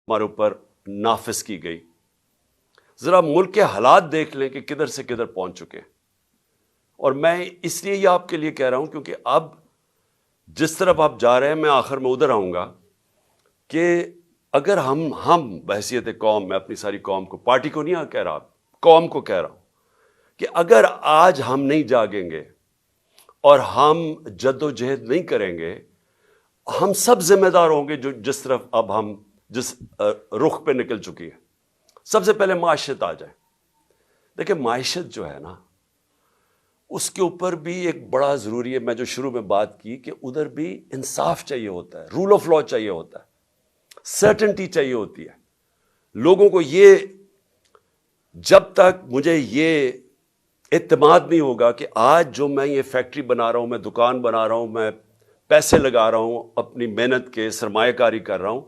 ہمارے اوپر نافذ کی گئی. ذرا ملک کے حالات دیکھ لیں کہ کدھر سے کدھر پہنچ چکے ہیں. اور میں اس لیے یہ آپ کے لیے کہہ رہا ہوں کیونکہ اب جس طرف آپ جا رہے ہیں میں آخر میں ادھر آؤں گا کہ اگر ہم بحیثیت قوم، میں اپنی ساری قوم کو، پارٹی کو نہیں کہہ رہا، قوم کو کہہ رہا ہوں کہ اگر آج ہم نہیں جاگیں گے اور ہم جد و جہد نہیں کریں گے، ہم سب ذمہ دار ہوں گے جس طرف اب ہم جس رخ پہ نکل چکی ہے. سب سے پہلے معیشت آ جائے. دیکھیں معیشت جو ہے نا، اس کے اوپر بھی ایک بڑا ضروری ہے. میں جو شروع میں بات کی کہ ادھر بھی انصاف چاہیے ہوتا ہے، رول آف لا چاہیے ہوتا ہے، سرٹنٹی چاہیے ہوتی ہے. لوگوں کو یہ، جب تک مجھے یہ اعتماد نہیں ہوگا کہ آج جو میں یہ فیکٹری بنا رہا ہوں، میں دکان بنا رہا ہوں، میں پیسے لگا رہا ہوں، اپنی محنت کے سرمایہ کاری کر رہا ہوں،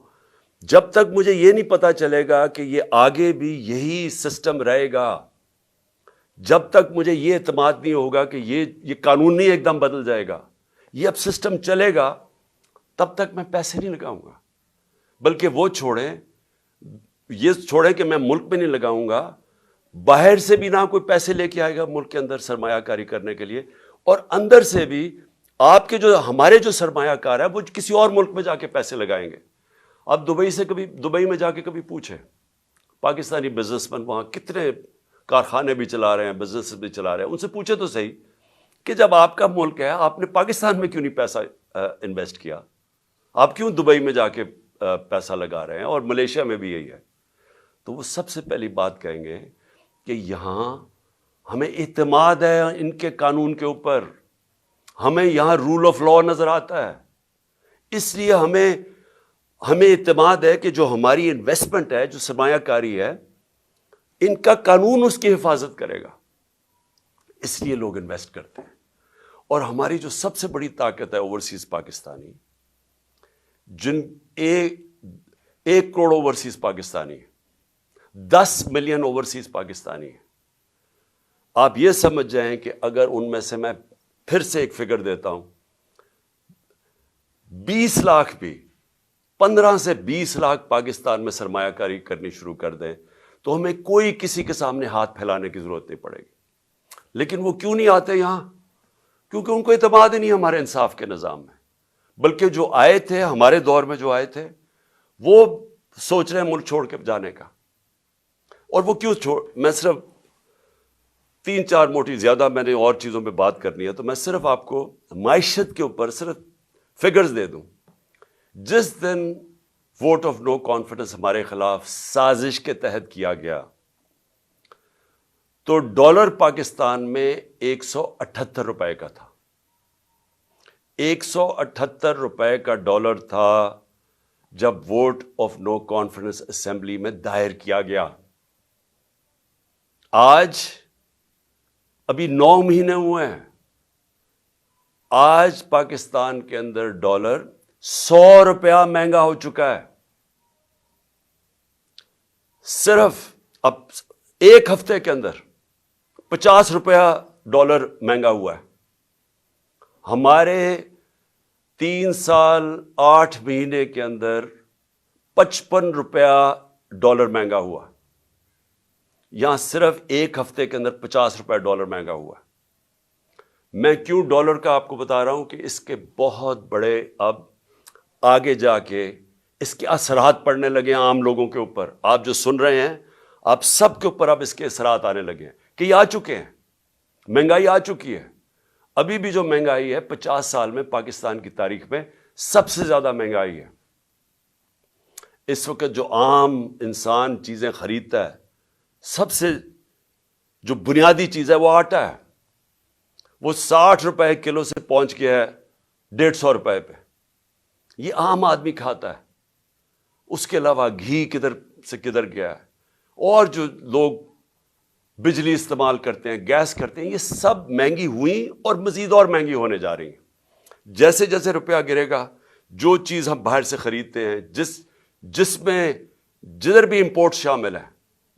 جب تک مجھے یہ نہیں پتا چلے گا کہ یہ آگے بھی یہی سسٹم رہے گا، جب تک مجھے یہ اعتماد نہیں ہوگا کہ یہ قانون نہیں ایک دم بدل جائے گا، یہ اب سسٹم چلے گا، تب تک میں پیسے نہیں لگاؤں گا. بلکہ وہ یہ چھوڑیں کہ میں ملک میں نہیں لگاؤں گا، باہر سے بھی نہ کوئی پیسے لے کے آئے گا ملک کے اندر سرمایہ کاری کرنے کے لیے، اور اندر سے بھی آپ کے ہمارے جو سرمایہ کار ہے وہ کسی اور ملک میں جا کے پیسے لگائیں گے. اب دبئی میں جا کے کبھی پوچھیں پاکستانی بزنس مین وہاں کتنے کارخانے بھی چلا رہے ہیں، بزنس بھی چلا رہے ہیں، ان سے پوچھے تو صحیح کہ جب آپ کا ملک ہے آپ نے پاکستان میں کیوں نہیں پیسہ انویسٹ کیا، آپ کیوں دبئی میں جا کے پیسہ لگا رہے ہیں، اور ملیشیا میں بھی یہی ہے. تو وہ سب سے پہلی بات کہیں گے کہ یہاں ہمیں اعتماد ہے ان کے قانون کے اوپر، ہمیں یہاں رول آف لا نظر آتا ہے، اس لیے ہمیں اعتماد ہے کہ جو ہماری انویسٹمنٹ ہے، جو سرمایہ کاری ہے، ان کا قانون اس کی حفاظت کرے گا، اس لیے لوگ انویسٹ کرتے ہیں. اور ہماری جو سب سے بڑی طاقت ہے اوورسیز پاکستانی، جن 1 crore overseas Pakistani, 10 million overseas Pakistani ہیں. آپ یہ سمجھ جائیں کہ اگر ان میں سے، میں پھر سے ایک فگر دیتا ہوں، 20 لاکھ بھی، 15 سے 20 لاکھ پاکستان میں سرمایہ کاری کرنی شروع کر دیں تو ہمیں کوئی کسی کے سامنے ہاتھ پھیلانے کی ضرورت نہیں پڑے گی. لیکن وہ کیوں نہیں آتے یہاں؟ کیونکہ ان کو اعتماد ہی نہیں ہمارے انصاف کے نظام میں. بلکہ جو آئے تھے ہمارے دور میں، جو آئے تھے وہ سوچ رہے ہیں ملک چھوڑ کے جانے کا. اور وہ کیوں میں صرف 3-4 موٹی، زیادہ میں نے اور چیزوں پہ بات کرنی ہے، تو میں صرف آپ کو معیشت کے اوپر صرف فگرز دے دوں. جس دن ووٹ آف نو کانفیڈنس ہمارے خلاف سازش کے تحت کیا گیا تو ڈالر پاکستان میں 178 روپے کا تھا. 178 روپے کا ڈالر تھا جب vote of no confidence assembly میں دائر کیا گیا. آج ابھی 9 مہینے ہوئے ہیں، آج پاکستان کے اندر ڈالر 100 روپیہ مہنگا ہو چکا ہے. صرف اب 1 ہفتے کے اندر 50 روپیہ ڈالر مہنگا ہوا ہے. ہمارے 3 سال 8 مہینے کے اندر 55 روپیہ ڈالر مہنگا ہوا. یہاں صرف 1 ہفتے کے اندر 50 روپے ڈالر مہنگا ہوا. میں کیوں ڈالر کا آپ کو بتا رہا ہوں کہ اس کے بہت بڑے اب آگے جا کے اس کے اثرات پڑنے لگے ہیں عام لوگوں کے اوپر. آپ جو سن رہے ہیں، آپ سب کے اوپر اب اس کے اثرات آنے لگے ہیں کہ یہ آ چکے ہیں. مہنگائی آ چکی ہے. ابھی بھی جو مہنگائی ہے 50 سال میں پاکستان کی تاریخ میں سب سے زیادہ مہنگائی ہے. اس وقت جو عام انسان چیزیں خریدتا ہے، سب سے جو بنیادی چیز ہے وہ آٹا ہے. وہ 60 روپے کلو سے پہنچ گیا ہے 150 روپے پہ. یہ عام آدمی کھاتا ہے. اس کے علاوہ گھی کدھر سے کدھر گیا ہے. اور جو لوگ بجلی استعمال کرتے ہیں، گیس کرتے ہیں، یہ سب مہنگی ہوئی اور مزید اور مہنگی ہونے جا رہی ہیں. جیسے جیسے روپیہ گرے گا، جو چیز ہم باہر سے خریدتے ہیں، جس میں جدھر بھی امپورٹ شامل ہے،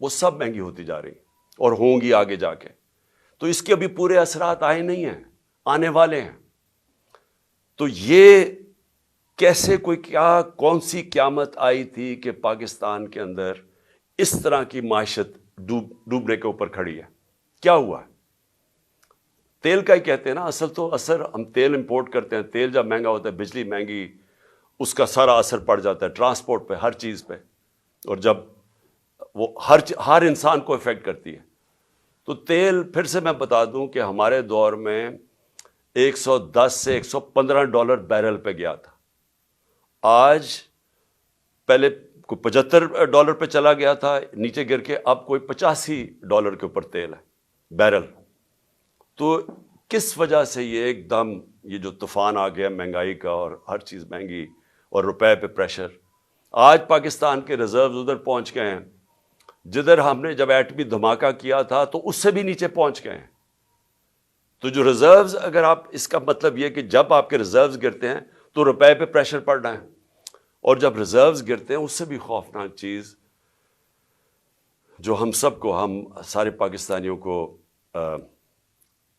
وہ سب مہنگی ہوتی جا رہی ہیں اور ہوں گی آگے جا کے. تو اس کے ابھی پورے اثرات آئے نہیں ہیں، آنے والے ہیں. تو یہ کیسے کون سی قیامت آئی تھی کہ پاکستان کے اندر اس طرح کی معیشت ڈوبنے کے اوپر کھڑی ہے؟ کیا ہوا ہے؟ تیل کا ہی کہتے ہیں نا، اثر ہم تیل امپورٹ کرتے ہیں، تیل جب مہنگا ہوتا ہے، بجلی مہنگی، اس کا سارا اثر پڑ جاتا ہے ٹرانسپورٹ پہ، ہر چیز پہ، اور جب وہ ہر انسان کو افیکٹ کرتی ہے۔ تو تیل، پھر سے میں بتا دوں کہ ہمارے دور میں 110 سے $115 بیرل پہ گیا تھا، آج پہلے کوئی $75 پہ چلا گیا تھا، نیچے گر کے اب کوئی $85 کے اوپر تیل ہے بیرل۔ تو کس وجہ سے یہ ایک دم یہ جو طوفان آ گیا مہنگائی کا، اور ہر چیز مہنگی اور روپے پہ پریشر؟ آج پاکستان کے ریزروز ادھر پہنچ گئے ہیں جدھر ہم نے جب ایٹمی دھماکہ کیا تھا تو اس سے بھی نیچے پہنچ گئے ہیں۔ تو جو ریزروز، اگر آپ اس کا مطلب یہ کہ جب آپ کے ریزروز گرتے ہیں تو روپے پہ پریشر پڑ رہا ہے، اور جب ریزروز گرتے ہیں اس سے بھی خوفناک چیز جو ہم سب کو، ہم سارے پاکستانیوں کو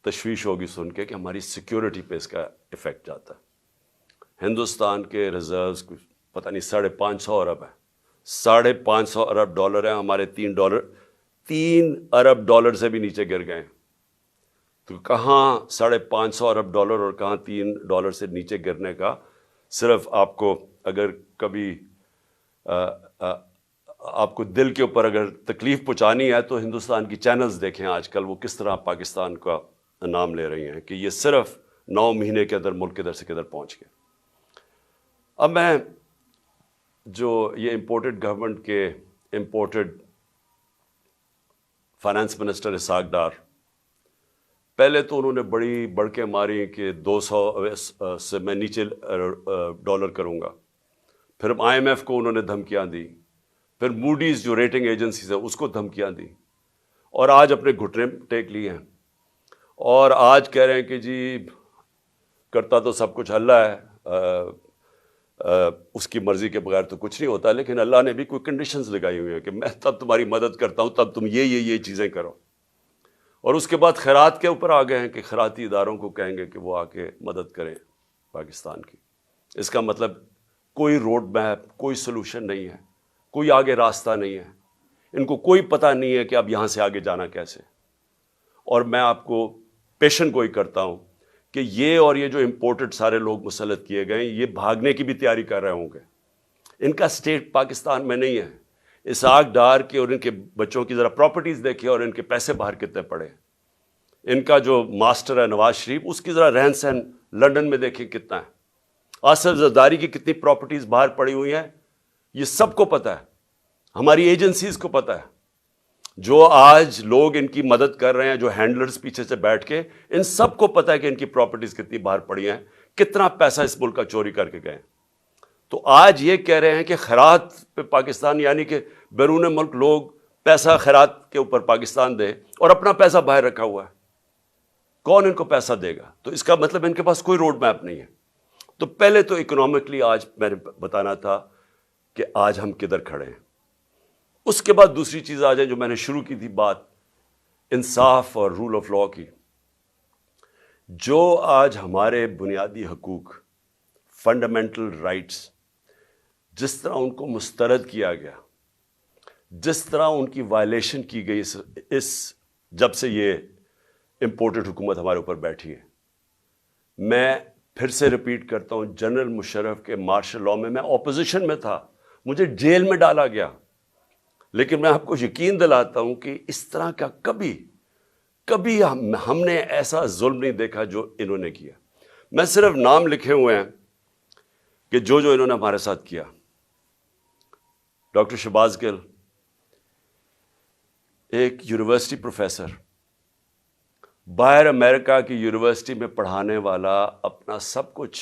تشویش ہوگی سن کے کہ ہماری سیکیورٹی پہ اس کا افیکٹ جاتا ہے۔ ہندوستان کے ریزروز کچھ پتہ نہیں $550 ارب ہے، $550 ارب ہیں، ہمارے $3 ارب سے بھی نیچے گر گئے ہیں۔ تو کہاں $550 ارب اور کہاں $3 سے نیچے گرنے کا؟ صرف آپ کو اگر کبھی آپ کو دل کے اوپر اگر تکلیف پہنچانی ہے تو ہندوستان کی چینلز دیکھیں آج کل وہ کس طرح پاکستان کا نام لے رہی ہیں کہ یہ صرف 9 مہینے کے اندر ملک کدھر سے کدھر پہنچ گئے۔ اب میں جو یہ امپورٹڈ گورنمنٹ کے imported finance minister Ishaq Dar, پہلے تو انہوں نے بڑی بڑکیں ماری کہ 200 سے میں نیچے ڈالر کروں گا، پھر IMF کو انہوں نے دھمکیاں دی، پھر موڈیز جو ریٹنگ ایجنسیز ہے اس کو دھمکیاں دی، اور آج اپنے گھٹنے ٹیک لیے ہیں، اور آج کہہ رہے ہیں کہ جی کرتا تو سب کچھ اللہ ہے، اس کی مرضی کے بغیر تو کچھ نہیں ہوتا، لیکن اللہ نے بھی کوئی کنڈیشنز لگائی ہوئی ہیں کہ میں تب تمہاری مدد کرتا ہوں تب تم یہ چیزیں کرو۔ اور اس کے بعد خیرات کے اوپر آ گئے ہیں کہ خیراتی اداروں کو کہیں گے کہ وہ آ کے مدد کریں پاکستان کی۔ اس کا مطلب کوئی روڈ میپ، کوئی سلوشن نہیں ہے، کوئی آگے راستہ نہیں ہے، ان کو کوئی پتہ نہیں ہے کہ اب یہاں سے آگے جانا کیسے۔ اور میں آپ کو پیشن گوئی کرتا ہوں کہ یہ جو امپورٹڈ سارے لوگ مسلط کیے گئے ہیں، یہ بھاگنے کی بھی تیاری کر رہے ہوں گے۔ ان کا اسٹیٹ پاکستان میں نہیں ہے۔ اسحاق ڈار کے اور ان کے بچوں کی ذرا پراپرٹیز دیکھیں اور ان کے پیسے باہر کتنے پڑے۔ ان کا جو ماسٹر ہے نواز شریف، اس کی ذرا رہن سہن لنڈن میں دیکھیں کتنا ہے۔ آصف زرداری کی کتنی پراپرٹیز باہر پڑی ہوئی ہیں، یہ سب کو پتہ ہے، ہماری ایجنسیز کو پتہ ہے۔ جو آج لوگ ان کی مدد کر رہے ہیں، جو ہینڈلرز پیچھے سے بیٹھ کے، ان سب کو پتہ ہے کہ ان کی پراپرٹیز کتنی باہر پڑی ہیں، کتنا پیسہ اس ملک کا چوری کر کے گئے۔ تو آج یہ کہہ رہے ہیں کہ خیرات پہ پاکستان، یعنی کہ بیرون ملک لوگ پیسہ خیرات کے اوپر پاکستان دے اور اپنا پیسہ باہر رکھا ہوا ہے، کون ان کو پیسہ دے گا؟ تو اس کا مطلب ان کے پاس کوئی روڈ میپ نہیں ہے۔ تو پہلے تو اکنامکلی آج میں نے بتانا تھا کہ آج ہم کدھر کھڑے ہیں۔ اس کے بعد دوسری چیز آ جائیں جو میں نے شروع کی تھی بات، انصاف اور رول آف لاء کی۔ جو آج ہمارے بنیادی حقوق، فنڈامنٹل رائٹس، جس طرح ان کو مسترد کیا گیا، جس طرح ان کی وائلیشن کی گئی اس جب سے یہ امپورٹڈ حکومت ہمارے اوپر بیٹھی ہے، میں پھر سے ریپیٹ کرتا ہوں، جنرل مشرف کے مارشل لاء میں میں اپوزیشن میں تھا، مجھے جیل میں ڈالا گیا، لیکن میں آپ کو یقین دلاتا ہوں کہ اس طرح کا کبھی ہم نے ایسا ظلم نہیں دیکھا جو انہوں نے کیا۔ میں صرف نام لکھے ہوئے ہیں کہ جو انہوں نے ہمارے ساتھ کیا۔ ڈاکٹر شہباز گل، ایک یونیورسٹی پروفیسر، باہر امریکہ کی یونیورسٹی میں پڑھانے والا، اپنا سب کچھ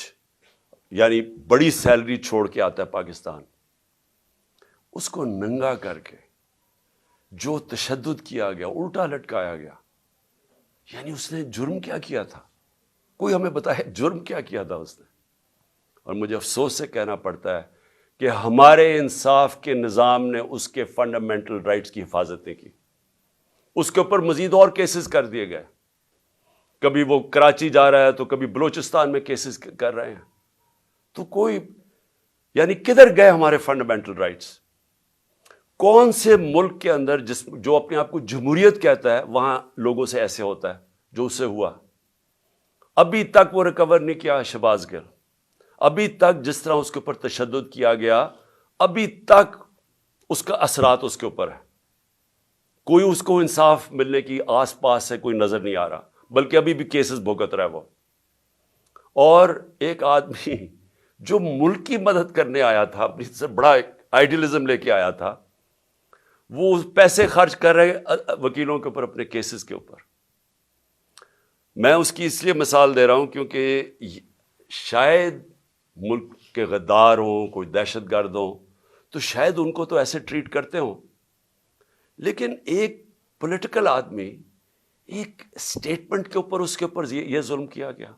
یعنی بڑی سیلری چھوڑ کے آتا ہے پاکستان، اس کو ننگا کر کے جو تشدد کیا گیا، الٹا لٹکایا گیا، یعنی اس نے جرم کیا کیا تھا؟ کوئی ہمیں بتائے جرم کیا کیا تھا اس نے؟ اور مجھے افسوس سے کہنا پڑتا ہے کہ ہمارے انصاف کے نظام نے اس کے فنڈامنٹل رائٹس کی حفاظت نہیں کی۔ اس کے اوپر مزید اور کیسز کر دیے گئے، کبھی وہ کراچی جا رہا ہے تو کبھی بلوچستان میں کیسز کر رہے ہیں۔ تو کوئی یعنی کدھر گئے ہمارے فنڈامنٹل رائٹس؟ کون سے ملک کے اندر جو اپنے آپ کو جمہوریت کہتا ہے وہاں لوگوں سے ایسے ہوتا ہے جو اس سے ہوا؟ ابھی تک وہ ریکور نہیں کیا شہباز گل، ابھی تک جس طرح اس کے اوپر تشدد کیا گیا، ابھی تک اس کا اثرات اس کے اوپر ہے. کوئی اس کو انصاف ملنے کی آس پاس سے کوئی نظر نہیں آ رہا، بلکہ ابھی بھی کیسز بھگت رہا ہے وہ. اور ایک آدمی جو ملک کی مدد کرنے آیا تھا، اپنی سے بڑا آئیڈیلزم لے کے آیا تھا، وہ پیسے خرچ کر رہے وکیلوں کے اوپر، اپنے کیسز کے اوپر. میں اس کی اس لیے مثال دے رہا ہوں کیونکہ شاید ملک کے غدار ہوں، کوئی دہشت گرد ہوں، تو شاید ان کو تو ایسے ٹریٹ کرتے ہوں، لیکن ایک پولیٹیکل آدمی، ایک اسٹیٹمنٹ کے اوپر اس کے اوپر یہ ظلم کیا گیا.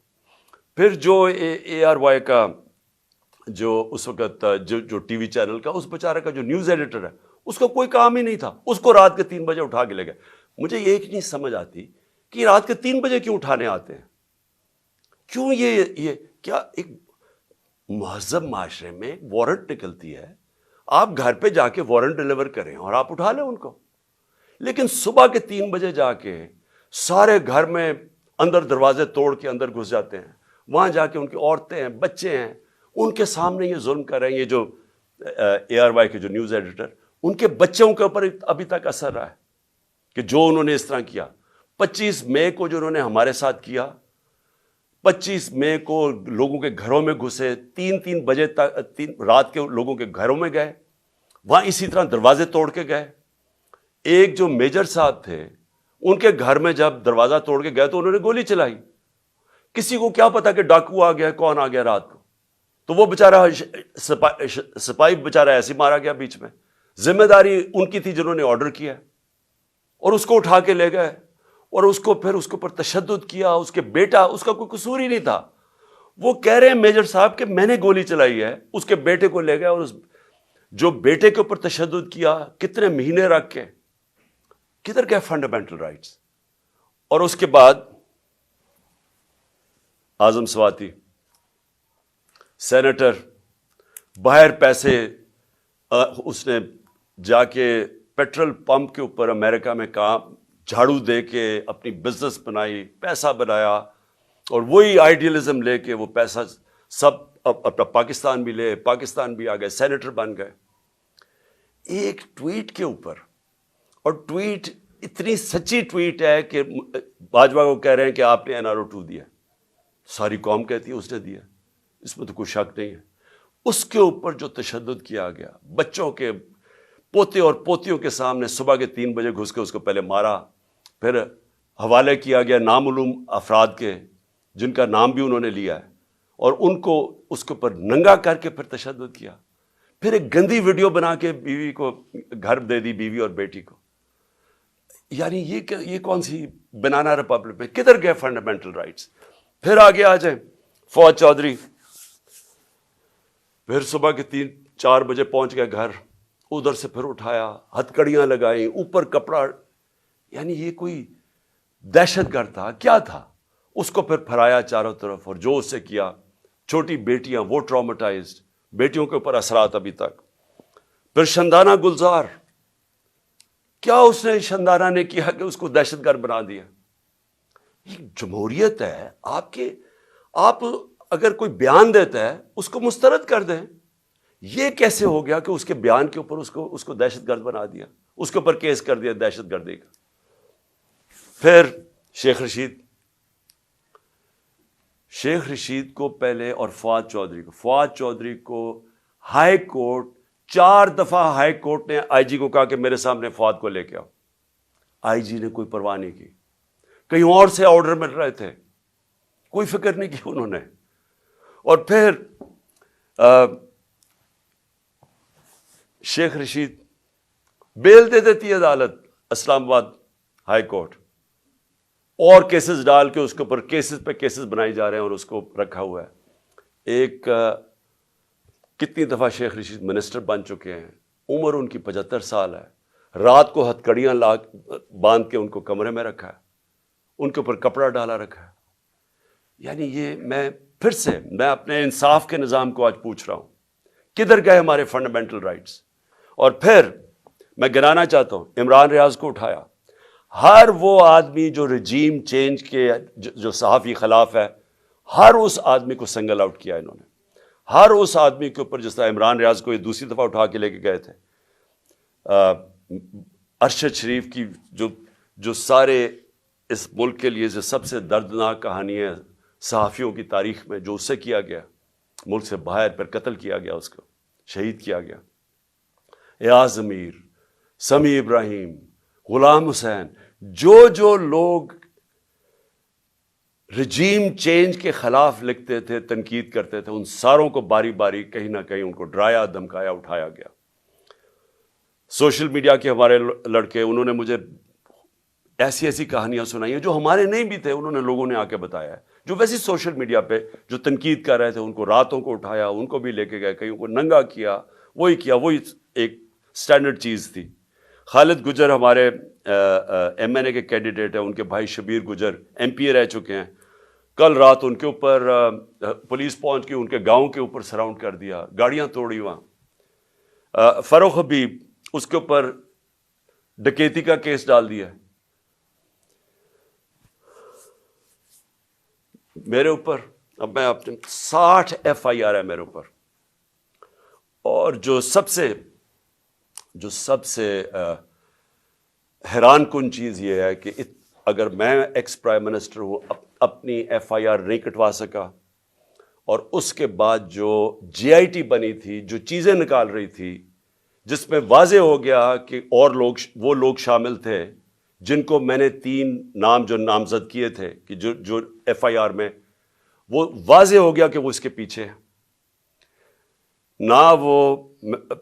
پھر جو اے آر وائی کا جو اس وقت جو ٹی وی چینل کا اس بیچارے کا جو نیوز ایڈیٹر ہے، اس کو کوئی کام ہی نہیں تھا، اس کو رات کے 3 بجے اٹھا کے لے گئے. مجھے یہ ایک نہیں سمجھ آتی کہ رات کے 3 بجے کیوں اٹھانے آتے ہیں؟ کیوں یہ کیا ایک مہذب معاشرے میں ایک وارنٹ نکلتی ہے، آپ گھر پہ جا کے وارنٹ ڈیلیور کریں اور آپ اٹھا لیں ان کو. لیکن صبح کے 3 بجے جا کے سارے گھر میں اندر دروازے توڑ کے اندر گھس جاتے ہیں، وہاں جا کے ان کی عورتیں ہیں، بچے ہیں، ان کے سامنے یہ ظلم کر رہے ہیں. یہ جو اے آر وائی کے جو نیوز ایڈیٹر، ان کے بچوں کے اوپر ابھی تک اثر رہا ہے کہ جو انہوں نے اس طرح کیا. 25 مئی کو جو انہوں نے ہمارے ساتھ کیا، 25 مئی کو لوگوں کے گھروں میں گھسے، 3 بجے تک رات کے لوگوں کے گھروں میں گئے، وہاں اسی طرح دروازے توڑ کے گئے. ایک جو میجر صاحب تھے، ان کے گھر میں جب دروازہ توڑ کے گئے تو انہوں نے گولی چلائی. کسی کو کیا پتا کہ ڈاکو آ گیا، کون آ گیا رات کو؟ تو وہ بیچارہ سپاہی بیچارہ ایسے مارا گیا بیچ میں. ذمہ داری ان کی تھی جنہوں نے آرڈر کیا، اور اس کو اٹھا کے لے گئے اور اس کو پھر اس کے اوپر تشدد کیا. اس کے بیٹا، اس کا کوئی قصور ہی نہیں تھا. وہ کہہ رہے ہیں میجر صاحب کہ میں نے گولی چلائی ہے. اس کے بیٹے کو لے گئے اور جو بیٹے کے اوپر تشدد کیا، کتنے مہینے رکھ کے. کدھر گئے فنڈامنٹل رائٹس؟ اور اس کے بعد اعظم سواتی سینیٹر، باہر پیسے اس نے جا کے پیٹرول پمپ کے اوپر امریکہ میں کام جھاڑو دے کے اپنی بزنس بنائی، پیسہ بنایا، اور وہی آئیڈیلزم لے کے وہ پیسہ سب اپنا پاکستان بھی لے، پاکستان بھی آ گئے، سینیٹر بن گئے. ایک ٹویٹ کے اوپر، اور ٹویٹ اتنی سچی ٹویٹ ہے کہ باجوہ کو کہہ رہے ہیں کہ آپ نے NRO2 دیا، ساری قوم کہتی ہے اس نے دیا، اس میں تو کوئی شک نہیں ہے. اس کے اوپر جو تشدد کیا گیا، بچوں کے پوتے اور پوتیوں کے سامنے صبح کے 3 بجے گھس کے اس کو پہلے مارا، پھر حوالے کیا گیا نامعلوم افراد کے جن کا نام بھی انہوں نے لیا ہے، اور ان کو اس کے اوپر ننگا کر کے پھر تشدد کیا. پھر ایک گندی ویڈیو بنا کے بیوی کو گھر دے دی، بیوی اور بیٹی کو. یعنی یہ کون سی بنانا ریپبلک میں؟ کدھر گئے فنڈامنٹل رائٹس؟ پھر آگے آ جائیں، فواد چودھری پھر صبح کے 3-4 بجے پہنچ گئے گھر، ادھر سے پھر اٹھایا، ہتھکڑیاں لگائیں، اوپر کپڑا. یعنی یہ کوئی دہشت گرد تھا کیا تھا؟ اس کو پھر پھرایا چاروں طرف، اور جو اس سے کیا. چھوٹی بیٹیاں وہ ٹرامیٹائزڈ، بیٹیوں کے اوپر اثرات ابھی تک. پھر شندانہ گلزار، کیا اس نے شندانہ نے کیا کہ اس کو دہشت گرد بنا دیا؟ یہ جمہوریت ہے آپ اگر کوئی بیان دیتا ہے اس کو مسترد کر دیں. یہ کیسے ہو گیا کہ اس کے بیان کے اوپر اس کو دہشت گرد بنا دیا، اس کے اوپر کیس کر دیا دہشت گردی کا؟ پھر شیخ رشید کو پہلے، اور فواد چودھری کو ہائی کورٹ 4 دفعہ ہائی کورٹ نے آئی جی کو کہا کہ میرے سامنے فواد کو لے کے آؤ. آئی جی نے کوئی پرواہ نہیں کی، کہیں اور سے آرڈر مل رہے تھے، کوئی فکر نہیں کی انہوں نے. اور پھر شیخ رشید بیل دے دیتی ہے عدالت، اسلام آباد ہائی کورٹ، اور کیسز ڈال کے اس کے اوپر کیسز پہ کیسز بنائی جا رہے ہیں، اور اس کو رکھا ہوا ہے. ایک کتنی دفعہ شیخ رشید منسٹر بن چکے ہیں، عمر ان کی 75 سال ہے. رات کو ہتھکڑیاں باندھ کے ان کو کمرے میں رکھا ہے، ان کے اوپر کپڑا ڈالا رکھا ہے. یعنی یہ میں اپنے انصاف کے نظام کو آج پوچھ رہا ہوں کدھر گئے ہمارے فنڈامنٹل رائٹس؟ اور پھر میں گنانا چاہتا ہوں، عمران ریاض کو اٹھایا، ہر وہ آدمی جو رجیم چینج کے جو صحافی خلاف ہے، ہر اس آدمی کو سنگل آؤٹ کیا انہوں نے، ہر اس آدمی کے اوپر، جس طرح عمران ریاض کو یہ دوسری دفعہ اٹھا کے لے کے گئے تھے، ارشد شریف کی جو سارے اس ملک کے لیے جو سب سے دردناک کہانی ہے صحافیوں کی تاریخ میں، جو اس سے کیا گیا، ملک سے باہر، پھر قتل کیا گیا، اس کو شہید کیا گیا، ایاز امیر، سمیع ابراہیم، غلام حسین، جو لوگ رجیم چینج کے خلاف لکھتے تھے، تنقید کرتے تھے، ان ساروں کو باری باری کہیں نہ کہیں ان کو ڈرایا، دھمکایا، اٹھایا گیا۔ سوشل میڈیا کے ہمارے لڑکے، انہوں نے مجھے ایسی ایسی کہانیاں سنائی ہیں جو ہمارے نہیں بھی تھے، انہوں نے، لوگوں نے آ کے بتایا ہے، جو ویسی سوشل میڈیا پہ جو تنقید کر رہے تھے، ان کو راتوں کو اٹھایا، ان کو بھی لے کے گئے، کہیں کو ننگا کیا، وہی ایک سٹینڈرڈ چیز تھی۔ خالد گجر ہمارے ایم این اے کے کینڈیڈیٹ ہیں، ان کے بھائی شبیر گجر ایم پی اے رہ چکے ہیں، کل رات ان کے اوپر پولیس پہنچ کے ان کے گاؤں کے اوپر سراؤنڈ کر دیا، گاڑیاں توڑی وہاں۔ فروخ حبیب، اس کے اوپر ڈکیتی کا کیس ڈال دیا۔ میرے اوپر اب میں اپنے 60 ایف آئی آر ہے میرے اوپر، اور جو سب سے حیران کن چیز یہ ہے کہ اگر میں ایکس پرائم منسٹر ہوں، اپنی ایف آئی آر نہیں کٹوا سکا، اور اس کے بعد جو جے آئی ٹی بنی تھی، جو چیزیں نکال رہی تھی، جس میں واضح ہو گیا کہ اور وہ لوگ شامل تھے جن کو میں نے 3 نام جو نامزد کیے تھے کہ جو ایف آئی آر میں، وہ واضح ہو گیا کہ وہ اس کے پیچھے ہے۔ نہ وہ،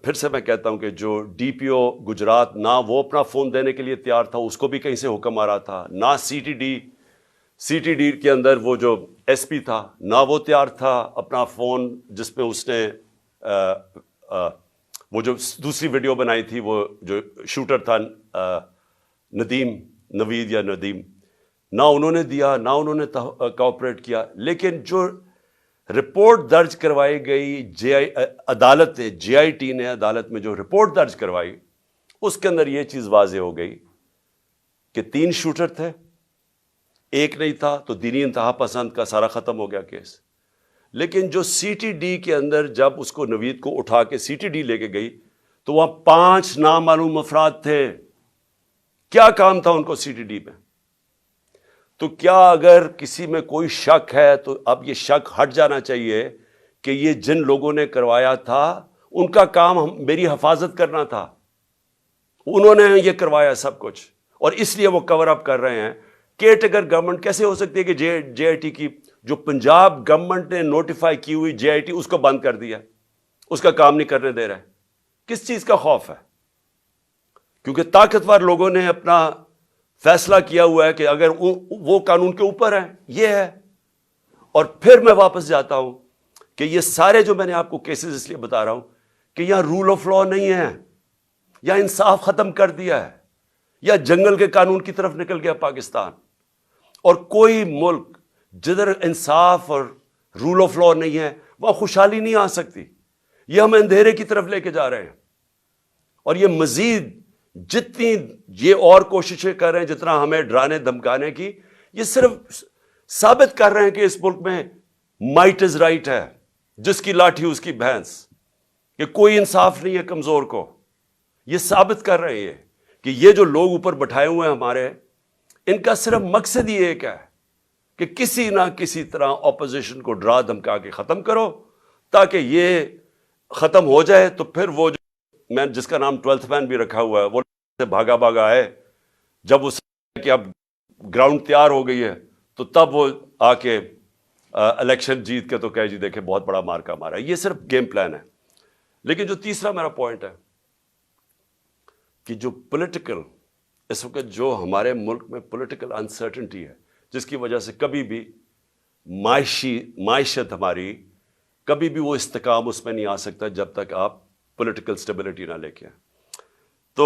پھر سے میں کہتا ہوں کہ جو ڈی پی او گجرات، نہ وہ اپنا فون دینے کے لیے تیار تھا، اس کو بھی کہیں سے حکم آ رہا تھا، نہ سی ٹی ڈی کے اندر وہ جو ایس پی تھا، نہ وہ تیار تھا اپنا فون، جس میں اس نے وہ جو دوسری ویڈیو بنائی تھی، وہ جو شوٹر تھا نوید یا ندیم، نہ انہوں نے دیا، نہ انہوں نے کوآپریٹ کیا۔ لیکن جو رپورٹ درج کروائی گئی عدالت نے، جے آئی ٹی نے عدالت میں جو رپورٹ درج کروائی، اس کے اندر یہ چیز واضح ہو گئی کہ 3 شوٹر تھے، ایک نہیں تھا، تو دینی انتہا پسند کا سارا ختم ہو گیا کیس۔ لیکن جو سی ٹی ڈی کے اندر، جب اس کو نوید کو اٹھا کے سی ٹی ڈی لے کے گئی، تو وہاں 5 نامعلوم افراد تھے۔ کیا کام تھا ان کو سی ٹی ڈی میں؟ تو کیا اگر کسی میں کوئی شک ہے تو اب یہ شک ہٹ جانا چاہیے کہ یہ جن لوگوں نے کروایا تھا، ان کا کام میری حفاظت کرنا تھا، انہوں نے یہ کروایا سب کچھ، اور اس لیے وہ کور اپ کر رہے ہیں۔ کیئر ٹیکر گورنمنٹ کیسے ہو سکتی ہے کہ جے آئی ٹی کی جو پنجاب گورنمنٹ نے نوٹیفائی کی ہوئی جے آئی ٹی، اس کو بند کر دیا، اس کا کام نہیں کرنے دے رہے؟ کس چیز کا خوف ہے؟ کیونکہ طاقتور لوگوں نے اپنا فیصلہ کیا ہوا ہے کہ اگر وہ قانون کے اوپر ہیں، یہ ہے۔ اور پھر میں واپس جاتا ہوں کہ یہ سارے جو میں نے آپ کو کیسز اس لیے بتا رہا ہوں کہ یہاں رول آف لا نہیں ہے، یا انصاف ختم کر دیا ہے، یا جنگل کے قانون کی طرف نکل گیا پاکستان۔ اور کوئی ملک جدھر انصاف اور رول آف لا نہیں ہے، وہاں خوشحالی نہیں آ سکتی۔ یہ ہم اندھیرے کی طرف لے کے جا رہے ہیں، اور یہ مزید جتنی یہ اور کوششیں کر رہے ہیں، جتنا ہمیں ڈرانے دھمکانے کی، یہ صرف ثابت کر رہے ہیں کہ اس ملک میں مائٹ از رائٹ ہے، جس کی لاٹھی اس کی بھینس، کہ کوئی انصاف نہیں ہے کمزور کو۔ یہ ثابت کر رہے ہیں کہ یہ جو لوگ اوپر بٹھائے ہوئے ہیں ہمارے، ان کا صرف مقصد ہی ایک ہے کہ کسی نہ کسی طرح اپوزیشن کو ڈرا دھمکا کے ختم کرو، تاکہ یہ ختم ہو جائے۔ تو پھر وہ جو میں جس کا نام 12th مین بھی رکھا ہوا ہے، وہ بھاگا ہے، جب اس کہ اب گراؤنڈ تیار ہو گئی ہے، تو تب وہ آ کے الیکشن جیت کے تو کہے جی دیکھیں بہت بڑا مارکا مارا۔ یہ صرف گیم پلان ہے۔ لیکن جو تیسرا میرا پوائنٹ ہے کہ جو پولیٹیکل اس وقت جو ہمارے ملک میں پولیٹیکل انسرٹنٹی ہے، جس کی وجہ سے کبھی بھی معیشت ہماری کبھی بھی وہ استحکام اس میں نہیں آ سکتا جب تک آپ پولیٹیکل سٹیبلٹی نہ لے کے آئیں۔ تو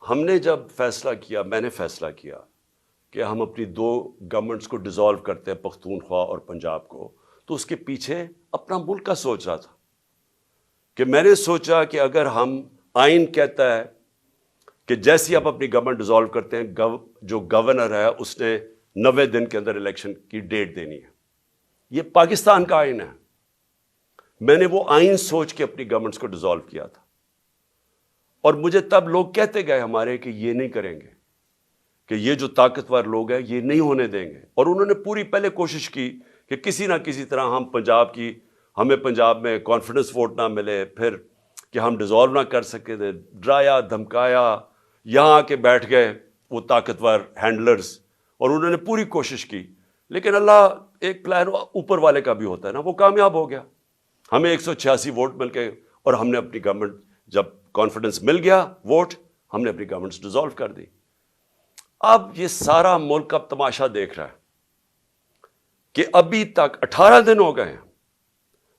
ہم نے جب فیصلہ کیا، میں نے فیصلہ کیا کہ ہم اپنی 2 گورنمنٹس کو ڈیزالو کرتے ہیں، پختونخوا اور پنجاب کو، تو اس کے پیچھے اپنا ملک کا سوچ رہا تھا کہ میں نے سوچا کہ اگر ہم آئین کہتا ہے کہ جیسی آپ اپنی گورنمنٹ ڈیزالو کرتے ہیں جو گورنر ہے اس نے 90 دن کے اندر الیکشن کی ڈیٹ دینی ہے. یہ پاکستان کا آئین ہے. میں نے وہ آئین سوچ کے اپنی گورنمنٹس کو ڈیزالو کیا تھا, اور مجھے تب لوگ کہتے گئے ہمارے کہ یہ نہیں کریں گے, کہ یہ جو طاقتور لوگ ہیں یہ نہیں ہونے دیں گے. اور انہوں نے پوری پہلے کوشش کی کہ کسی نہ کسی طرح ہمیں پنجاب میں کانفیڈنس ووٹ نہ ملے, پھر کہ ہم ڈیزالو نہ کر سکے تھے, ڈرایا دھمکایا, یہاں آ کے بیٹھ گئے وہ طاقتور ہینڈلرز, اور انہوں نے پوری کوشش کی. لیکن اللہ ایک پلان اوپر والے کا بھی ہوتا ہے نا, وہ کامیاب ہو گیا. ہمیں 186 ووٹ مل گئے, اور ہم نے اپنی گورنمنٹ, جب کانفیڈنس مل گیا ووٹ, ہم نے اپنی گورنمنٹ ڈیزالو کر دی. اب یہ سارا ملک اب تماشا دیکھ رہا ہے کہ ابھی تک 18 دن ہو گئے ہیں,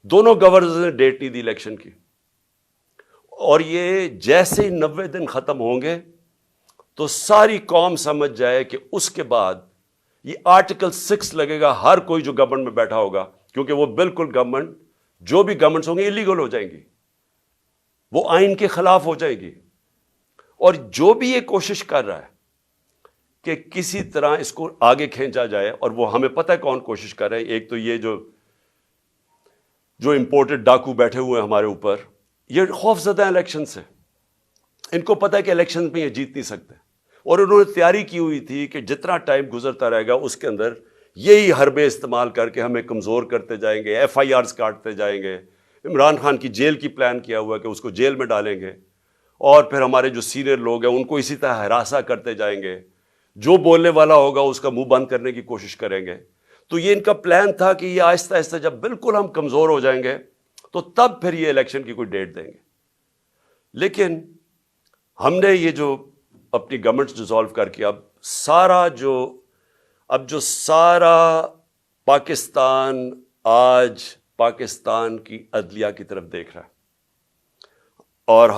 دونوں گورنرز نے ڈیٹ نہیں دی الیکشن کی, اور یہ جیسے ہی 90 دن ختم ہوں گے تو ساری قوم سمجھ جائے کہ اس کے بعد یہ آرٹیکل 6 لگے گا ہر کوئی جو گورنمنٹ میں بیٹھا ہوگا, کیونکہ وہ بالکل گورنمنٹ, جو بھی گورنمنٹس ہوں گے ایلیگل ہو جائیں گی, وہ آئین کے خلاف ہو جائے گی. اور جو بھی یہ کوشش کر رہا ہے کہ کسی طرح اس کو آگے کھینچا جائے, اور وہ ہمیں پتہ ہے کون کوشش کر رہے ہیں. ایک تو یہ جو امپورٹڈ ڈاکو بیٹھے ہوئے ہیں ہمارے اوپر, یہ خوف زدہ الیکشن سے, ان کو پتہ ہے کہ الیکشن میں یہ جیت نہیں سکتے, اور انہوں نے تیاری کی ہوئی تھی کہ جتنا ٹائم گزرتا رہے گا اس کے اندر یہی حربے استعمال کر کے ہمیں کمزور کرتے جائیں گے, FIRs کاٹتے جائیں گے. عمران خان کی جیل کی پلان کیا ہوا ہے کہ اس کو جیل میں ڈالیں گے, اور پھر ہمارے جو سینئر لوگ ہیں ان کو اسی طرح ہراساں کرتے جائیں گے, جو بولنے والا ہوگا اس کا منہ بند کرنے کی کوشش کریں گے. تو یہ ان کا پلان تھا کہ یہ آہستہ آہستہ جب بالکل ہم کمزور ہو جائیں گے تو تب پھر یہ الیکشن کی کوئی ڈیٹ دیں گے. لیکن ہم نے یہ جو اپنی گورنمنٹ ڈیزالو کر کے اب جو سارا پاکستان آج پاکستان کی عدلیہ کی طرف دیکھ رہا ہے, اور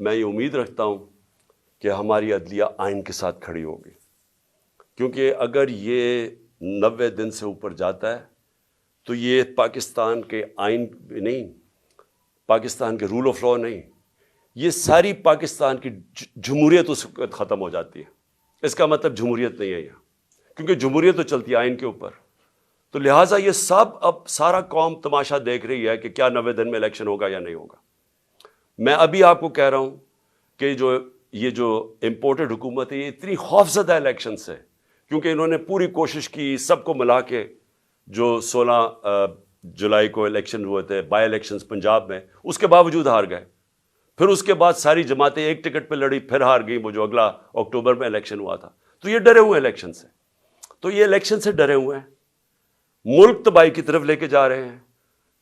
میں یہ امید رکھتا ہوں کہ ہماری عدلیہ آئین کے ساتھ کھڑی ہوگی, کیونکہ اگر یہ 90 دن سے اوپر جاتا ہے تو یہ پاکستان کے آئین نہیں, پاکستان کے رول آف لا نہیں, یہ ساری پاکستان کی جمہوریت اس وقت ختم ہو جاتی ہے. اس کا مطلب جمہوریت نہیں ہے یہاں, کیونکہ جمہوریت تو چلتی ہے آئین کے اوپر. تو لہٰذا یہ سب اب سارا قوم تماشا دیکھ رہی ہے کہ کیا 90 دن میں الیکشن ہوگا یا نہیں ہوگا. میں ابھی آپ کو کہہ رہا ہوں کہ یہ جو امپورٹڈ حکومت ہے یہ اتنی خوفزدہ الیکشن سے, کیونکہ انہوں نے پوری کوشش کی سب کو ملا کے, جو 16 جولائی کو الیکشن ہوئے تھے بائی الیکشنز پنجاب میں, اس کے باوجود ہار گئے. پھر اس کے بعد ساری جماعتیں ایک ٹکٹ پہ لڑی, پھر ہار گئی, وہ جو اگلا اکتوبر میں الیکشن ہوا تھا. تو یہ ڈرے ہوئے الیکشن سے, تو یہ الیکشن سے ڈرے ہوئے ہیں, ملک تباہی کی طرف لے کے جا رہے ہیں.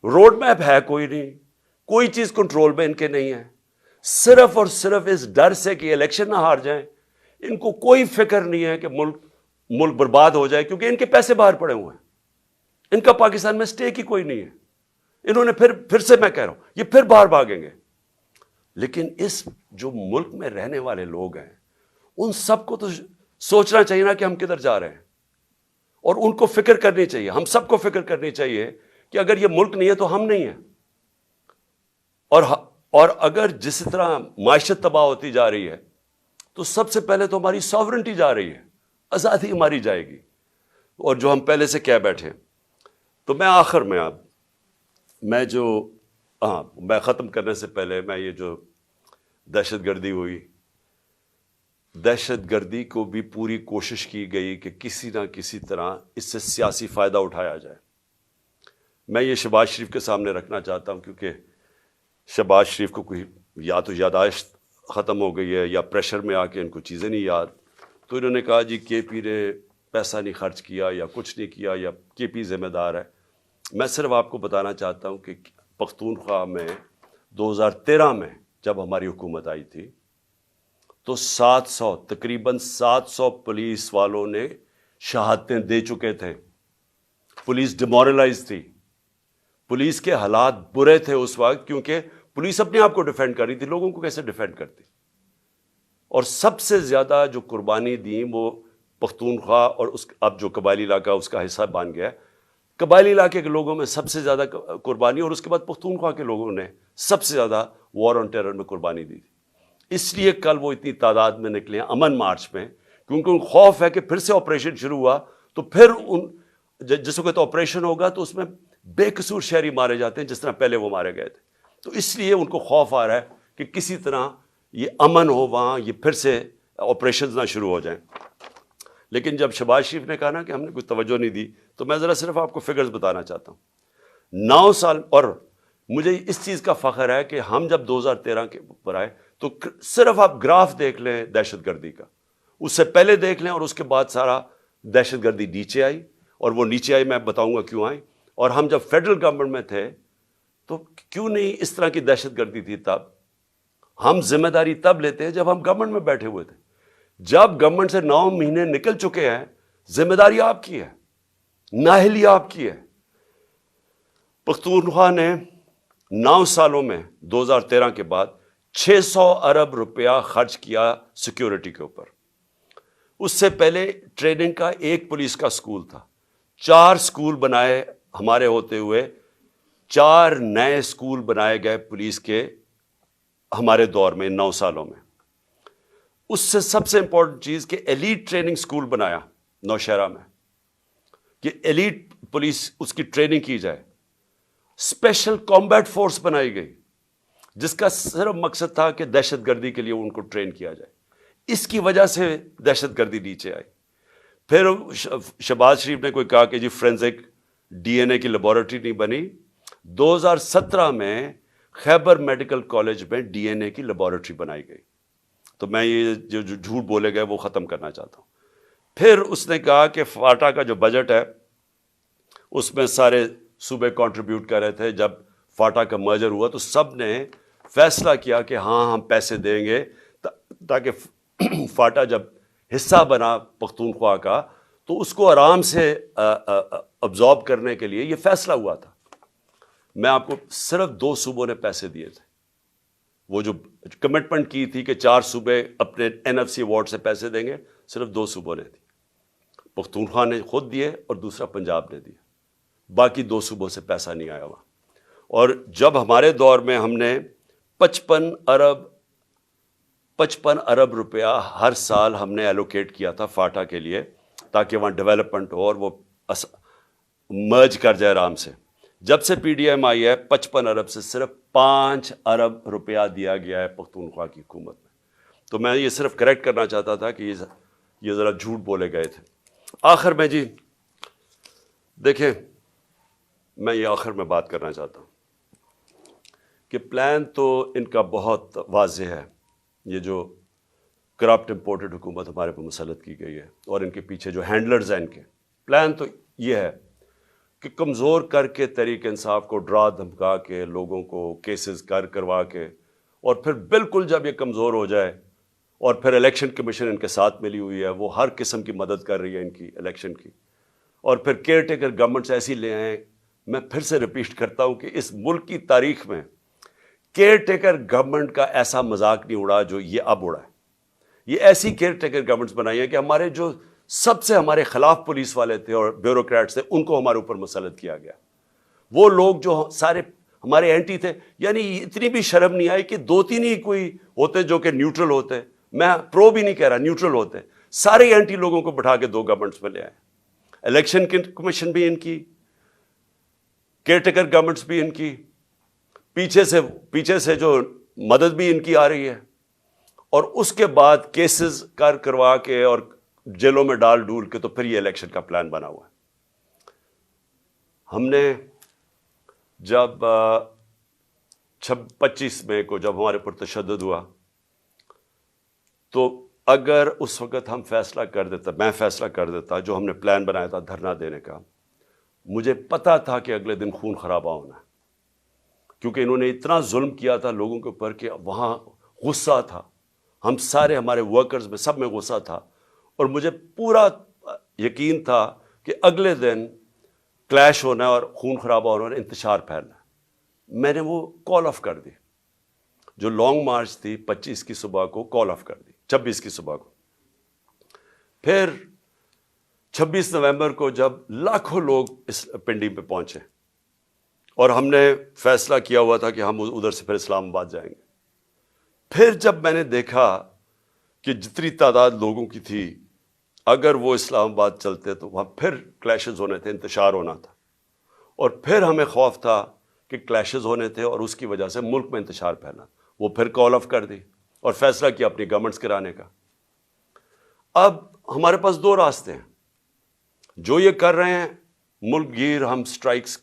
روڈ میپ ہے کوئی نہیں, کوئی چیز کنٹرول میں ان کے نہیں ہے, صرف اور صرف اس ڈر سے کہ الیکشن نہ ہار جائیں. ان کو کوئی فکر نہیں ہے کہ ملک برباد ہو جائے, کیونکہ ان کے پیسے باہر پڑے ہوئے ہیں, ان کا پاکستان میں سٹیک ہی کوئی نہیں ہے. انہوں نے پھر سے میں کہہ رہا ہوں یہ پھر باہر بھاگیں گے. لیکن اس جو ملک میں رہنے والے لوگ ہیں ان سب کو تو سوچنا چاہیے نا کہ ہم کدھر جا رہے ہیں, اور ان کو فکر کرنی چاہیے, ہم سب کو فکر کرنی چاہیے کہ اگر یہ ملک نہیں ہے تو ہم نہیں ہیں. اور اگر جس طرح معیشت تباہ ہوتی جا رہی ہے تو سب سے پہلے تو ہماری ساورنٹی جا رہی ہے, آزادی ہماری جائے گی, اور جو ہم پہلے سے کہہ بیٹھے ہیں. تو میں آخر میں میں ختم کرنے سے پہلے میں یہ جو دہشت گردی ہوئی, دہشت گردی کو بھی پوری کوشش کی گئی کہ کسی نہ کسی طرح اس سے سیاسی فائدہ اٹھایا جائے. میں یہ شہباز شریف کے سامنے رکھنا چاہتا ہوں, کیونکہ شہباز شریف کو کوئی یا تو یاداشت ختم ہو گئی ہے یا پریشر میں آ کے ان کو چیزیں نہیں یاد. تو انہوں نے کہا جی کے پی نے پیسہ نہیں خرچ کیا یا کچھ نہیں کیا یا کے پی ذمہ دار ہے. میں صرف آپ کو بتانا چاہتا ہوں کہ پختونخوا میں 2013 میں جب ہماری حکومت آئی تھی تو تقریباً 700 پولیس والوں نے شہادتیں دے چکے تھے. پولیس ڈیمورلائز تھی, پولیس کے حالات برے تھے اس وقت, کیونکہ پولیس اپنے آپ کو ڈیفینڈ کر رہی تھی, لوگوں کو کیسے ڈیفینڈ کرتی. اور سب سے زیادہ جو قربانی دی وہ پختونخوا اور اب جو قبائلی علاقہ اس کا حصہ بن گیا, قبائلی علاقے کے لوگوں میں سب سے زیادہ قربانی، اور اس کے بعد پختونخوا کے لوگوں نے سب سے زیادہ وار آن ٹیرر میں قربانی دی تھی۔ اس لیے کل وہ اتنی تعداد میں نکلے ہیں امن مارچ میں، کیونکہ ان کو خوف ہے کہ پھر سے آپریشن شروع ہوا تو پھر جس وقت آپریشن ہوگا تو اس میں بے قصور شہری مارے جاتے ہیں جس طرح پہلے وہ مارے گئے تھے، تو اس لیے ان کو خوف آ رہا ہے کہ کسی طرح یہ امن ہو وہاں، یہ پھر سے آپریشنز نہ شروع ہو جائیں۔ لیکن جب شہباز شریف نے کہا نا کہ ہم نے کوئی توجہ نہیں دی، تو میں ذرا صرف آپ کو فگرز بتانا چاہتا ہوں۔ 9 سال، اور مجھے اس چیز کا فخر ہے کہ ہم جب 2013 کے پر آئے تو صرف آپ گراف دیکھ لیں دہشت گردی کا، اس سے پہلے دیکھ لیں اور اس کے بعد سارا دہشت گردی نیچے آئی، اور وہ نیچے آئی میں بتاؤں گا کیوں آئی۔ اور ہم جب فیڈرل گورنمنٹ میں تھے تو کیوں نہیں اس طرح کی دہشت گردی تھی تب؟ ہم ذمہ داری تب لیتے ہیں جب ہم گورنمنٹ میں بیٹھے ہوئے تھے۔ جب گورنمنٹ سے 9 مہینے نکل چکے ہیں، ذمہ داری آپ کی ہے، نااہلی آپ کی ہے۔ پختونخوا نے 9 سالوں میں 2013 کے بعد 600 ارب روپیہ خرچ کیا سیکیورٹی کے اوپر۔ اس سے پہلے ٹریننگ کا ایک پولیس کا سکول تھا، 4 سکول بنائے ہمارے ہوتے ہوئے، 4 نئے سکول بنائے گئے پولیس کے ہمارے دور میں 9 سالوں میں۔ اس سے سب سے امپورٹنٹ چیز کہ ایلیٹ ٹریننگ سکول بنایا نوشہرہ میں، کہ ایلیٹ پولیس اس کی ٹریننگ کی جائے۔ اسپیشل کامبیٹ فورس بنائی گئی جس کا صرف مقصد تھا کہ دہشت گردی کے لیے ان کو ٹرین کیا جائے۔ اس کی وجہ سے دہشت گردی نیچے آئی۔ پھر شہباز شریف نے کوئی کہا کہ جی فورینزک ڈی این اے کی لیبارٹری نہیں بنی۔ 2017 میں خیبر میڈیکل کالج میں ڈی این اے کی لیبارٹری بنائی گئی۔ تو میں یہ جو جھوٹ بولے گئے وہ ختم کرنا چاہتا ہوں۔ پھر اس نے کہا کہ فاٹا کا جو بجٹ ہے اس میں سارے صوبے کنٹریبیوٹ کر رہے تھے۔ جب فاٹا کا مرجر ہوا تو سب نے فیصلہ کیا کہ ہاں ہم پیسے دیں گے، تاکہ فاٹا جب حصہ بنا پختونخوا کا تو اس کو آرام سے ابزارب کرنے کے لیے یہ فیصلہ ہوا تھا۔ میں آپ کو صرف 2 صوبوں نے پیسے دیے تھے، وہ جو کمٹمنٹ کی تھی کہ 4 صوبے اپنے NFC ایوارڈ سے پیسے دیں گے، صرف 2 صوبوں نے دی۔ پختونخوا نے خود دیے اور دوسرا پنجاب نے دیا، باقی 2 صوبوں سے پیسہ نہیں آیا وہاں۔ اور جب ہمارے دور میں ہم نے 55 ارب روپیہ ہر سال ہم نے ایلوکیٹ کیا تھا فاٹا کے لیے، تاکہ وہاں ڈیولپمنٹ ہو اور وہ مرج کر جائے آرام سے۔ جب سے پی ڈی ایم آئی ہے 55 ارب سے صرف 5 ارب روپیہ دیا گیا ہے پختونخوا کی حکومت میں۔ تو میں یہ صرف کریکٹ کرنا چاہتا تھا کہ یہ ذرا جھوٹ بولے گئے تھے۔ آخر میں جی دیکھیں، میں یہ آخر میں بات کرنا چاہتا ہوں کہ پلان تو ان کا بہت واضح ہے۔ یہ جو کرپٹ امپورٹڈ حکومت ہمارے پہ مسلط کی گئی ہے اور ان کے پیچھے جو ہینڈلرز ہیں، ان کے پلان تو یہ ہے کہ کمزور کر کے تحریک انصاف کو ڈرا دھمکا کے لوگوں کو کیسز کروا کے، اور پھر بالکل جب یہ کمزور ہو جائے، اور پھر الیکشن کمیشن ان کے ساتھ ملی ہوئی ہے، وہ ہر قسم کی مدد کر رہی ہے ان کی الیکشن کی، اور پھر کیئر ٹیکر گورنمنٹس ایسی لے آئیں۔ میں پھر سے ریپیٹ کرتا ہوں کہ اس ملک کی تاریخ میں کیئر ٹیکر گورنمنٹ کا ایسا مذاق نہیں اڑا جو یہ اب اڑا ہے۔ یہ ایسی کیئر ٹیکر گورنمنٹس بنائی ہیں کہ ہمارے جو سب سے ہمارے خلاف پولیس والے تھے اور بیوروکریٹس تھے، ان کو ہمارے اوپر مسلط کیا گیا۔ وہ لوگ جو سارے ہمارے اینٹی تھے، یعنی اتنی بھی شرم نہیں آئی کہ 2-3 ہی کوئی ہوتے جو کہ نیوٹرل ہوتے، میں پرو بھی نہیں کہہ رہا، نیوٹرل ہوتے، سارے اینٹی لوگوں کو بٹھا کے 2 گورنمنٹس میں لے آئے۔ الیکشن کمیشن بھی ان کی، کیئر ٹیکر گورنمنٹس بھی ان کی، پیچھے سے جو مدد بھی ان کی آ رہی ہے، اور اس کے بعد کیسز کروا کے اور جیلوں میں ڈال ڈول کے تو پھر یہ الیکشن کا پلان بنا ہوا ہے۔ ہم نے جب 25 مئی کو جب ہمارے پر تشدد ہوا تو اگر اس وقت ہم فیصلہ کر دیتا، میں فیصلہ کر دیتا جو ہم نے پلان بنایا تھا دھرنا دینے کا، مجھے پتا تھا کہ اگلے دن خون خرابہ ہونا ہے، کیونکہ انہوں نے اتنا ظلم کیا تھا لوگوں کے اوپر کہ وہاں غصہ تھا، ہم سارے ہمارے ورکرز میں سب میں غصہ تھا، اور مجھے پورا یقین تھا کہ اگلے دن کلیش ہونا ہے اور خون خرابہ ہونا اور انتشار پھیلنا ہے۔ میں نے وہ کال آف کر دی، جو لانگ مارچ تھی 25 کی صبح کو کال آف کر دی، 26 کی صبح کو۔ پھر 26 نومبر کو جب لاکھوں لوگ اس پنڈی پہ پہنچے اور ہم نے فیصلہ کیا ہوا تھا کہ ہم ادھر سے پھر اسلام آباد جائیں گے، پھر جب میں نے دیکھا کہ جتنی تعداد لوگوں کی تھی اگر وہ اسلام آباد چلتے تو وہاں پھر کلیشز ہونے تھے، انتشار ہونا تھا، اور پھر ہمیں خوف تھا کہ کلیشز ہونے تھے اور اس کی وجہ سے ملک میں انتشار پھیلا، وہ پھر کال آف کر دی اور فیصلہ کیا اپنی گورنمنٹس گرانے کا۔ اب ہمارے پاس دو راستے ہیں، جو یہ کر رہے ہیں ملک گیر، ہم سٹرائکس،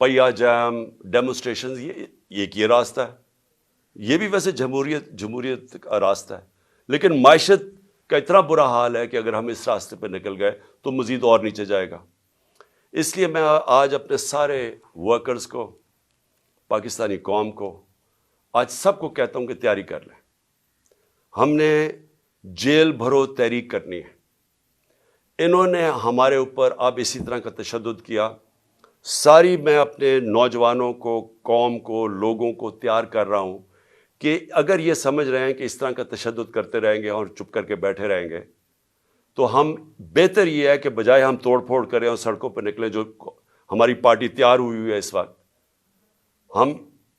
پہیا جام، ڈیمونسٹریشنز، یہ راستہ ہے، یہ بھی ویسے جمہوریت کا راستہ ہے، لیکن معیشت کا اتنا برا حال ہے کہ اگر ہم اس راستے پہ نکل گئے تو مزید اور نیچے جائے گا۔ اس لیے میں آج اپنے سارے ورکرز کو، پاکستانی قوم کو، آج سب کو کہتا ہوں کہ تیاری کر لیں، ہم نے جیل بھرو تحریک کرنی ہے۔ انہوں نے ہمارے اوپر اب اسی طرح کا تشدد کیا، میں اپنے نوجوانوں کو، قوم کو، لوگوں کو تیار کر رہا ہوں کہ اگر یہ سمجھ رہے ہیں کہ اس طرح کا تشدد کرتے رہیں گے اور چپ کر کے بیٹھے رہیں گے تو ہم بہتر یہ ہے کہ بجائے ہم توڑ پھوڑ کریں اور سڑکوں پہ نکلیں، جو ہماری پارٹی تیار ہوئی ہے اس وقت،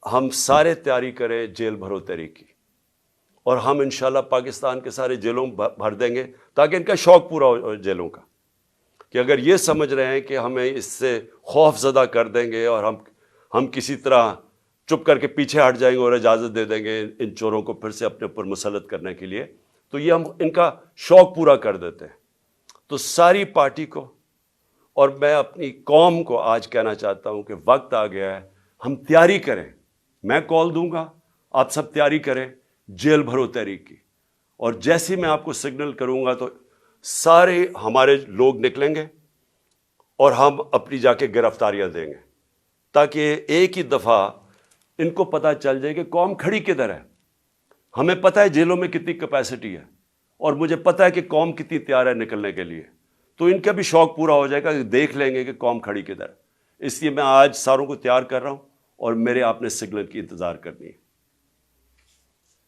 ہم سارے تیاری کریں جیل بھرو تحریک کی، اور ہم انشاءاللہ پاکستان کے سارے جیلوں بھر دیں گے تاکہ ان کا شوق پورا ہو جیلوں کا، کہ اگر یہ سمجھ رہے ہیں کہ ہمیں اس سے خوف زدہ کر دیں گے اور ہم کسی طرح چپ کر کے پیچھے ہٹ جائیں گے اور اجازت دے دیں گے ان چوروں کو پھر سے اپنے اوپر مسلط کرنے کے لیے، تو یہ ہم ان کا شوق پورا کر دیتے ہیں۔ تو ساری پارٹی کو اور میں اپنی قوم کو آج کہنا چاہتا ہوں کہ وقت آ گیا ہے، ہم تیاری کریں، میں کال دوں گا، آپ سب تیاری کریں جیل بھرو تحریک کی، اور جیسے میں آپ کو سگنل کروں گا تو سارے ہمارے لوگ نکلیں گے اور ہم اپنی جا کے گرفتاریاں دیں گے، تاکہ ایک ہی دفعہ ان کو پتہ چل جائے کہ قوم کھڑی کدھر ہے۔ ہمیں پتہ ہے جیلوں میں کتنی کیپیسٹی ہے، اور مجھے پتہ ہے کہ قوم کتنی تیار ہے نکلنے کے لیے، تو ان کا بھی شوق پورا ہو جائے گا کہ دیکھ لیں گے کہ قوم کھڑی کدھر ہے۔ اس لیے میں آج ساروں کو تیار کر رہا ہوں اور میرے آپ نے سگنل کی انتظار کرنی ہے۔